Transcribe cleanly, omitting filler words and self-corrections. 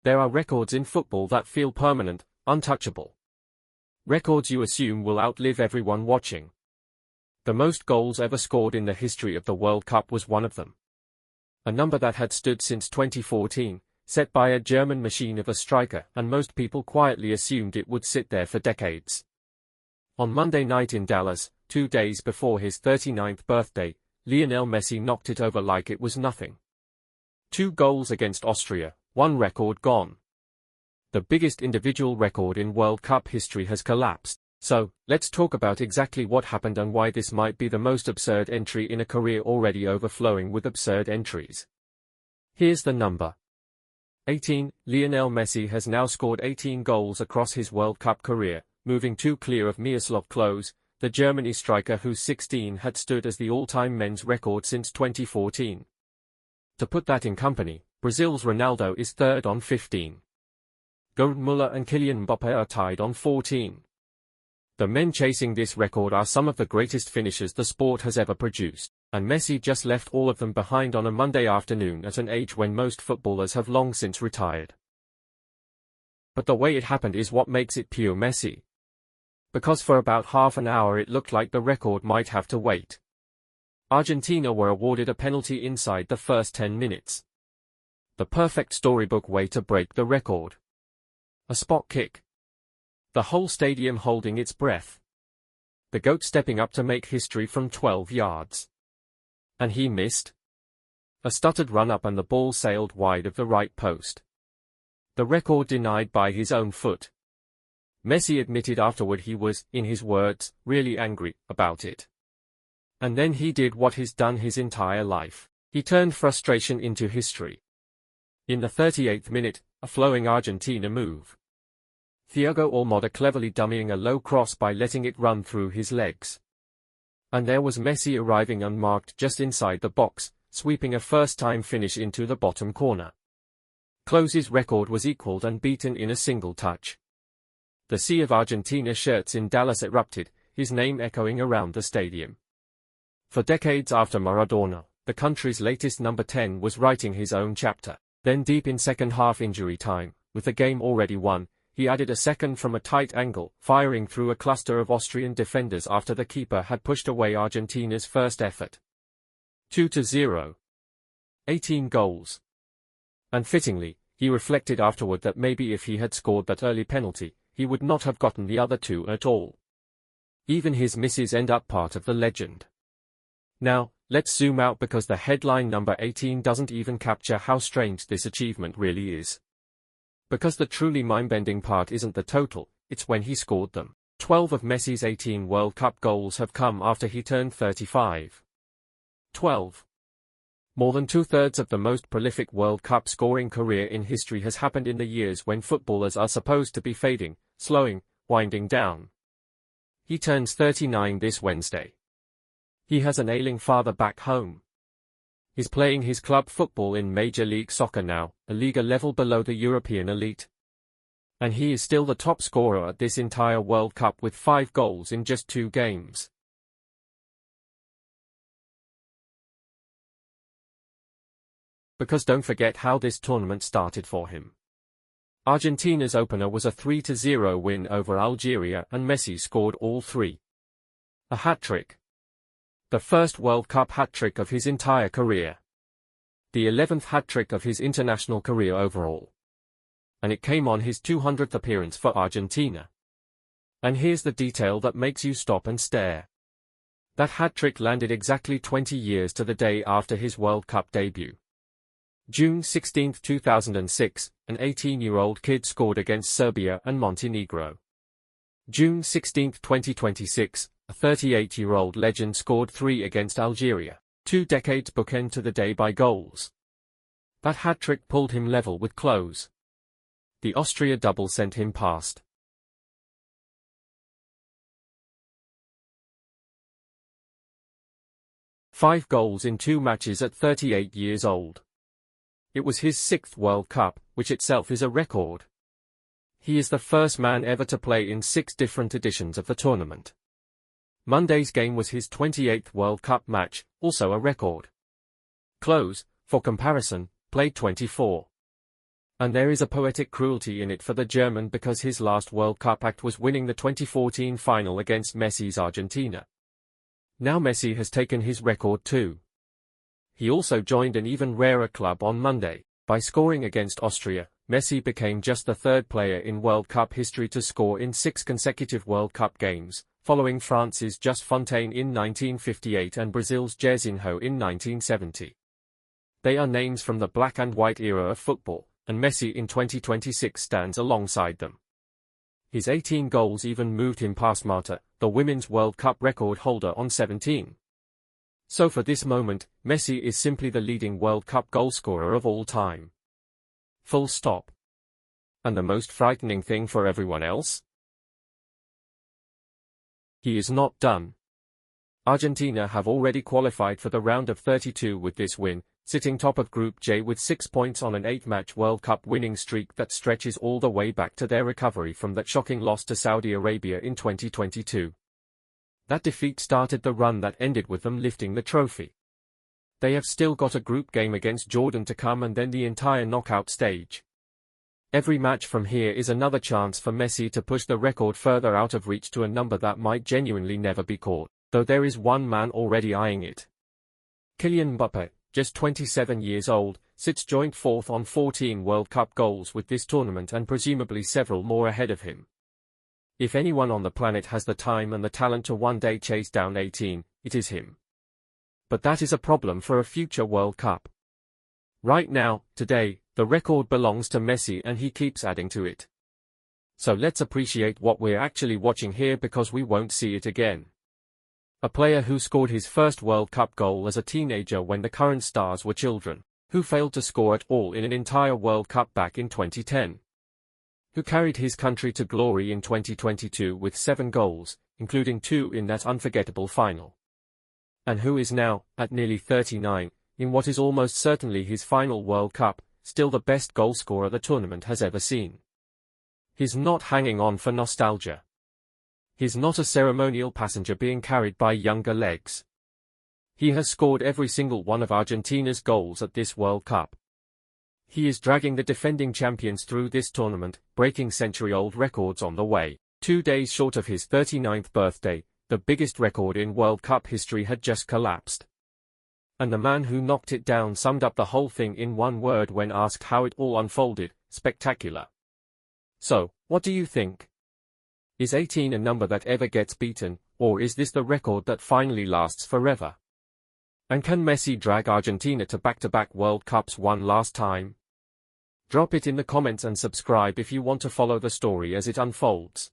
There are records in football that feel permanent, untouchable. Records you assume will outlive everyone watching. The most goals ever scored in the history of the World Cup was one of them. A number that had stood since 2014, set by a German machine of a striker, and most people quietly assumed it would sit there for decades. On Monday night in Dallas, 2 days before his 39th birthday, Lionel Messi knocked it over like it was nothing. 2 goals against Austria, 1 record gone. The biggest individual record in World Cup history has collapsed. So, let's talk about exactly what happened and why this might be the most absurd entry in a career already overflowing with absurd entries. Here's the number. 18. Lionel Messi has now scored 18 goals across his World Cup career, moving 2 clear of Miroslav Klose, the Germany striker whose 16 had stood as the all-time men's record since 2014. To put that in company, Brazil's Ronaldo is third on 15. Gerd Müller and Kylian Mbappé are tied on 14. The men chasing this record are some of the greatest finishers the sport has ever produced, and Messi just left all of them behind on a Monday afternoon at an age when most footballers have long since retired. But the way it happened is what makes it pure Messi. Because for about half an hour it looked like the record might have to wait. Argentina were awarded a penalty inside the first 10 minutes. The perfect storybook way to break the record. A spot kick. The whole stadium holding its breath. The GOAT stepping up to make history from 12 yards. And he missed. A stuttered run-up and the ball sailed wide of the right post. The record denied by his own foot. Messi admitted afterward he was, in his words, really angry about it. And then he did what he's done his entire life. He turned frustration into history. In the 38th minute, a flowing Argentina move. Thiago Almada cleverly dummying a low cross by letting it run through his legs. And there was Messi arriving unmarked just inside the box, sweeping a first-time finish into the bottom corner. Klose's record was equaled and beaten in a single touch. The sea of Argentina shirts in Dallas erupted, his name echoing around the stadium. For decades after Maradona, the country's latest number 10 was writing his own chapter. Then deep in second-half injury time, with the game already won, he added a second from a tight angle, firing through a cluster of Austrian defenders after the keeper had pushed away Argentina's first effort. 2-0. 18 goals. And fittingly, he reflected afterward that maybe if he had scored that early penalty, he would not have gotten the other 2 at all. Even his misses end up part of the legend. Now, let's zoom out because the headline number 18 doesn't even capture how strange this achievement really is. Because the truly mind-bending part isn't the total, it's when he scored them. 12 of Messi's 18 World Cup goals have come after he turned 35. 12. More than 2/3 of the most prolific World Cup scoring career in history has happened in the years when footballers are supposed to be fading, slowing, winding down. He turns 39 this Wednesday. He has an ailing father back home. He's playing his club football in Major League Soccer now, a league a level below the European elite. And he is still the top scorer at this entire World Cup with 5 goals in just 2 games. Because don't forget how this tournament started for him. Argentina's opener was a 3-0 win over Algeria and Messi scored all 3. A hat-trick. The first World Cup hat-trick of his entire career. The 11th hat-trick of his international career overall. And it came on his 200th appearance for Argentina. And here's the detail that makes you stop and stare. That hat-trick landed exactly 20 years to the day after his World Cup debut. June 16, 2006, an 18-year-old kid scored against Serbia and Montenegro. June 16, 2026, a 38-year-old legend scored 3 against Algeria. 2 decades bookend to the day by goals. That hat-trick pulled him level with Klose. The Austria double sent him past. Five goals in 2 matches at 38 years old. It was his 6th World Cup, which itself is a record. He is the first man ever to play in 6 different editions of the tournament. Monday's game was his 28th World Cup match, also a record. Klose, for comparison, played 24. And there is a poetic cruelty in it for the German because his last World Cup act was winning the 2014 final against Messi's Argentina. Now Messi has taken his record too. He also joined an even rarer club on Monday. By scoring against Austria, Messi became just the third player in World Cup history to score in 6 consecutive World Cup games, following France's Just Fontaine in 1958 and Brazil's Jairzinho in 1970. They are names from the black and white era of football, and Messi in 2026 stands alongside them. His 18 goals even moved him past Marta, the Women's World Cup record holder, on 17. So for this moment, Messi is simply the leading World Cup goalscorer of all time. Full stop. And the most frightening thing for everyone else? He is not done. Argentina have already qualified for the round of 32 with this win, sitting top of Group J with 6 points on an 8-match World Cup winning streak that stretches all the way back to their recovery from that shocking loss to Saudi Arabia in 2022. That defeat started the run that ended with them lifting the trophy. They have still got a group game against Jordan to come and then the entire knockout stage. Every match from here is another chance for Messi to push the record further out of reach to a number that might genuinely never be caught, though there is one man already eyeing it. Kylian Mbappé, just 27 years old, sits joint fourth on 14 World Cup goals with this tournament and presumably several more ahead of him. If anyone on the planet has the time and the talent to one day chase down 18, it is him. But that is a problem for a future World Cup. Right now, today, the record belongs to Messi and he keeps adding to it. So let's appreciate what we're actually watching here because we won't see it again. A player who scored his first World Cup goal as a teenager when the current stars were children, who failed to score at all in an entire World Cup back in 2010. Who carried his country to glory in 2022 with 7 goals, including 2 in that unforgettable final. And who is now, at nearly 39, in what is almost certainly his final World Cup, still the best goalscorer the tournament has ever seen. He's not hanging on for nostalgia. He's not a ceremonial passenger being carried by younger legs. He has scored every single one of Argentina's goals at this World Cup. He is dragging the defending champions through this tournament, breaking century-old records on the way. 2 days short of his 39th birthday, the biggest record in World Cup history had just collapsed. And the man who knocked it down summed up the whole thing in one word when asked how it all unfolded: spectacular. So, what do you think? Is 18 a number that ever gets beaten, or is this the record that finally lasts forever? And can Messi drag Argentina to back-to-back World Cups one last time? Drop it in the comments and subscribe if you want to follow the story as it unfolds.